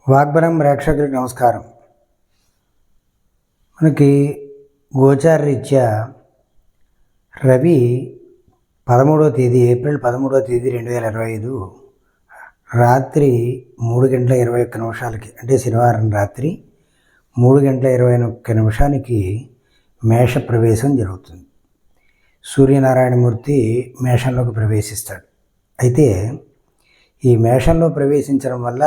వాగ్బలం ప్రేక్షకులకు నమస్కారం. మనకి గోచార రీత్యా రవి 13వ తేదీ ఏప్రిల్ 13వ తేదీ 2025 రాత్రి 3:21 అంటే శనివారం రాత్రి 3:21 మేష ప్రవేశం జరుగుతుంది. సూర్యనారాయణమూర్తి మేషంలోకి ప్రవేశిస్తాడు. అయితే ఈ మేషంలో ప్రవేశించడం వల్ల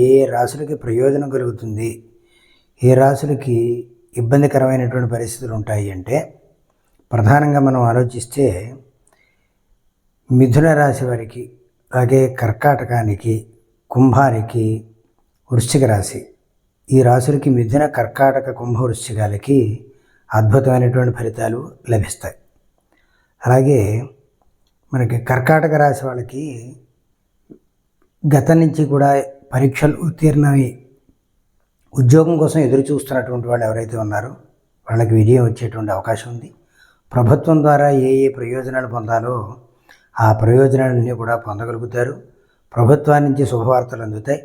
ఏ రాశులకి ప్రయోజనం కలుగుతుంది, ఏ రాశులకి ఇబ్బందికరమైనటువంటి పరిస్థితులు ఉంటాయి అంటే ప్రధానంగా మనం ఆలోచిస్తే మిథున రాశి వారికి, అలాగే కర్కాటకానికి, కుంభానికి, వృశ్చిక రాశి, ఈ రాశులకి మిథున, కర్కాటక, కుంభ, వృశ్చికాలకి అద్భుతమైనటువంటి ఫలితాలు లభిస్తాయి. అలాగే మనకి కర్కాటక రాశి వాళ్ళకి గతం నుంచి కూడా పరీక్షలు ఉత్తీర్ణమై ఉద్యోగం కోసం ఎదురు చూస్తున్నటువంటి వాళ్ళు ఎవరైతే ఉన్నారో వాళ్ళకి విజయం వచ్చేటువంటి అవకాశం ఉంది. ప్రభుత్వం ద్వారా ఏ ఏ ప్రయోజనాలు పొందాలో ఆ ప్రయోజనాలన్నీ కూడా పొందగలుగుతారు. ప్రభుత్వం నుంచి శుభవార్తలు అందుతాయి.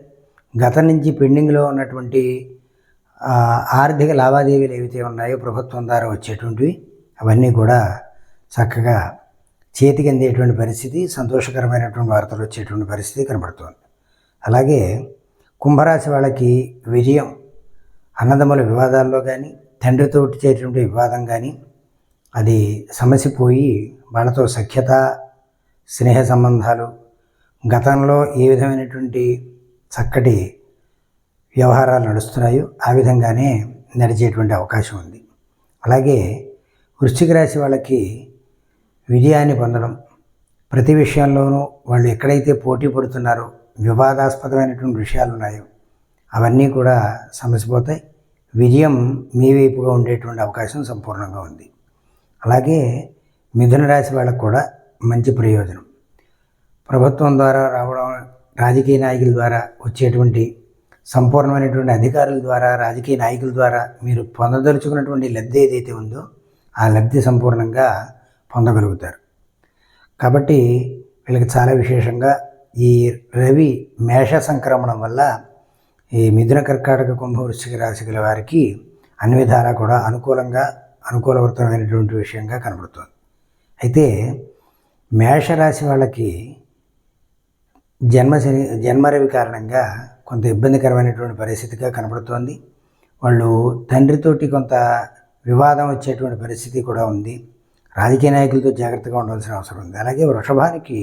గతం నుంచి పెండింగ్లో ఉన్నటువంటి ఆర్థిక లావాదేవీలు ఏవైతే ఉన్నాయో ప్రభుత్వం ద్వారా వచ్చేటువంటివి అవన్నీ కూడా చక్కగా చేతికి అందేటువంటి పరిస్థితి, సంతోషకరమైనటువంటి వార్తలు వచ్చేటువంటి పరిస్థితి కనబడుతుంది. అలాగే కుంభరాశి వాళ్ళకి విజయం అన్నదమ్ముల వివాదాల్లో కానీ, తండ్రితో చేసేటువంటి వివాదం కానీ అది సమసిపోయి వాళ్ళతో సఖ్యత, స్నేహ సంబంధాలు, గతంలో ఏ విధమైనటువంటి చక్కటి వ్యవహారాలు నడుస్తున్నాయో ఆ విధంగానే నడిచేటువంటి అవకాశం ఉంది. అలాగే వృశ్చిక రాశి వాళ్ళకి విజయాన్ని పొందడం, ప్రతి విషయంలోనూ వాళ్ళు ఎక్కడైతే పోటీ పడుతున్నారో, వివాదాస్పదమైనటువంటి విషయాలు ఉన్నాయో అవన్నీ కూడా సమసిపోతాయి. విజయం మీ వైపుగా ఉండేటువంటి అవకాశం సంపూర్ణంగా ఉంది. అలాగే మిథున రాశి వాళ్ళకు కూడా మంచి ప్రయోజనం, ప్రభుత్వం ద్వారా రావడం, రాజకీయ నాయకుల ద్వారా వచ్చేటువంటి సంపూర్ణమైనటువంటి అధికారుల ద్వారా, రాజకీయ నాయకుల ద్వారా మీరు పొందదలుచుకున్నటువంటి లబ్ధి ఏదైతే ఉందో ఆ లబ్ధి సంపూర్ణంగా పొందగలుగుతారు. కాబట్టి వీళ్ళకి చాలా విశేషంగా ఈ రవి మేష సంక్రమణం వల్ల ఈ మిథున, కర్కాటక, కుంభ, వృశ్చిక రాశిగల వారికి అన్ని విధాలా కూడా అనుకూలవంతమైనటువంటి విషయంగా కనబడుతుంది. అయితే మేషరాశి వాళ్ళకి జన్మరవి కారణంగా కొంత ఇబ్బందికరమైనటువంటి పరిస్థితిగా కనబడుతోంది. వాళ్ళు తండ్రితోటి కొంత వివాదం వచ్చేటువంటి పరిస్థితి కూడా ఉంది. రాజకీయ నాయకులతో జాగ్రత్తగా ఉండవలసిన అవసరం ఉంది. అలాగే వృషభానికి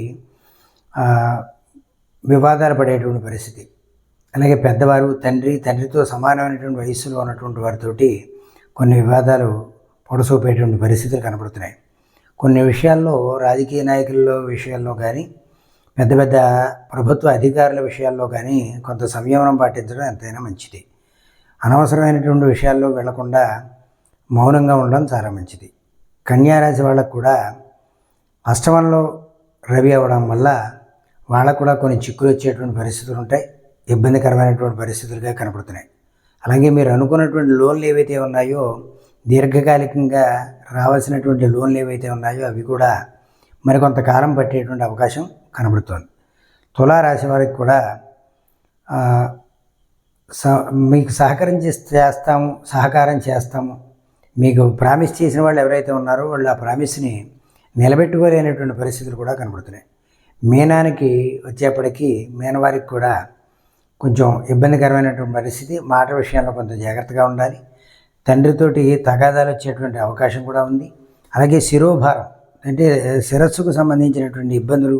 వివాదాలు పడేటువంటి పరిస్థితి, అలాగే పెద్దవారు, తండ్రితో సమానమైనటువంటి వయస్సులో ఉన్నటువంటి వారితోటి కొన్ని వివాదాలు పొడసూపేటువంటి పరిస్థితులు కనబడుతున్నాయి. కొన్ని విషయాల్లో రాజకీయ నాయకుల విషయాల్లో కానీ, పెద్ద పెద్ద ప్రభుత్వ అధికారుల విషయాల్లో కానీ కొంత సంయమనం పాటించడం ఎంతైనా మంచిది. అనవసరమైనటువంటి విషయాల్లో వెళ్లకుండా మౌనంగా ఉండడం చాలా మంచిది. కన్యారాశి వాళ్ళకు కూడా అష్టమంలో రవి అవ్వడం వల్ల వాళ్ళకు కూడా కొన్ని చిక్కులు వచ్చేటువంటి పరిస్థితులు ఉంటాయి, ఇబ్బందికరమైనటువంటి పరిస్థితులుగా కనపడుతున్నాయి. అలాగే మీరు అనుకున్నటువంటి లోన్లు ఏవైతే ఉన్నాయో, దీర్ఘకాలికంగా రావాల్సినటువంటి లోన్లు ఏవైతే ఉన్నాయో అవి కూడా మరికొంతకాలం పట్టేటువంటి అవకాశం కనబడుతోంది. తులారాశి వారికి కూడా మీకు సహకారం చేస్తాము, మీకు ప్రామిస్ చేసిన వాళ్ళు ఎవరైతే ఉన్నారో వాళ్ళు ఆ ప్రామిస్ని నిలబెట్టుకోలేనటువంటి పరిస్థితులు కూడా కనబడుతున్నాయి. మీనానికి వచ్చేప్పటికీ మీనవారికి కూడా కొంచెం ఇబ్బందికరమైనటువంటి పరిస్థితి, మాట విషయంలో కొంచెం జాగ్రత్తగా ఉండాలి. తండ్రితోటి తగాదాలు వచ్చేటువంటి అవకాశం కూడా ఉంది. అలాగే శిరోభారం అంటే శిరస్సుకు సంబంధించినటువంటి ఇబ్బందులు,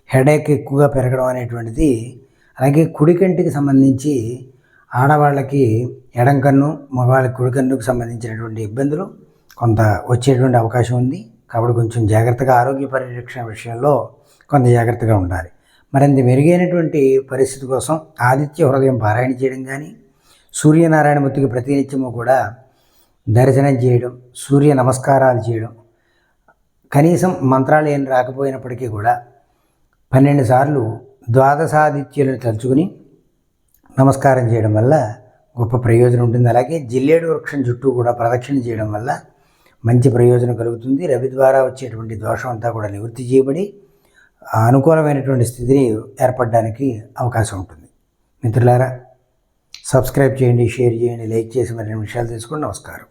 హెడేక్ ఎక్కువగా పెరగడం అనేటువంటిది, అలాగే కుడికంటికి సంబంధించి ఆడవాళ్ళకి ఎడం కన్ను, మగవాళ్ళకి కుడి కన్నుకు సంబంధించినటువంటి ఇబ్బందులు కొంత వచ్చేటువంటి అవకాశం ఉంది. కాబట్టి కొంచెం జాగ్రత్తగా ఆరోగ్య పరిరక్షణ విషయంలో కొంత జాగ్రత్తగా ఉండాలి. మరింత మెరుగైనటువంటి పరిస్థితి కోసం ఆదిత్య హృదయం పారాయణ చేయడం కానీ, సూర్యనారాయణమూర్తికి ప్రతినిత్యము కూడా దర్శనం చేయడం, సూర్య నమస్కారాలు చేయడం, కనీసం మంత్రాలు ఏం రాకపోయినప్పటికీ కూడా 12 సార్లు ద్వాదశాదిత్యులను తలుచుకుని నమస్కారం చేయడం వల్ల గొప్ప ప్రయోజనం ఉంటుంది. అలాగే జిల్లేడు వృక్షం చుట్టూ కూడా ప్రదక్షిణ చేయడం వల్ల మంచి ప్రయోజనం కలుగుతుంది. రవి ద్వారా వచ్చేటువంటి దోషం అంతా కూడా నివృత్తి చేయబడి అనుకూలమైనటువంటి స్థితిని ఏర్పడడానికి అవకాశం ఉంటుంది. మిత్రులారా, సబ్స్క్రైబ్ చేయండి, షేర్ చేయండి, లైక్ చేసి మరిన్ని విషయాలు తెలుసుకోండి. నమస్కారం.